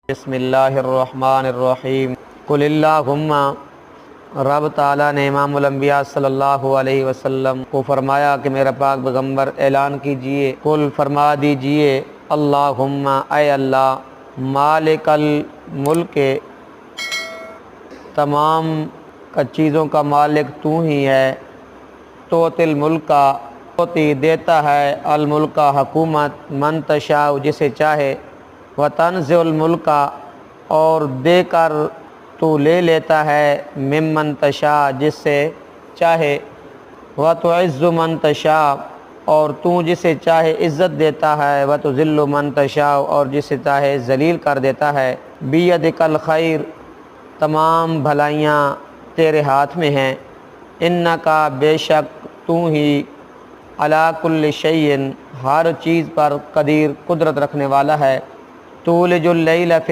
بسم اللہ الرحمن الرحیم قل اللہم رب تعالیٰ نے امام الانبیاء صلی اللہ علیہ وسلم کو فرمایا کہ میرا پاک پیغمبر اعلان کیجئے، قل فرما دیجئے، اللہم اے اللہ، مالک الملک، تمام چیزوں کا مالک تو ہی ہے، توتی الملک، توتی دیتا ہے، الملک حکومت، من تشاء جسے چاہے، وتنزع الملک اور دے کر تو لے لیتا ہے، ممن تشاء جس سے چاہے، وتعز من تشاء اور تو جسے چاہے عزت دیتا ہے، وتذل من تشاء اور جسے چاہے ذلیل کر دیتا ہے، بیدک الخیر تمام بھلائیاں تیرے ہاتھ میں ہیں، انکا بے شک تو ہی علی کل شیء ہر چیز پر قدیر قدرت رکھنے والا ہے، تولج اللیل فی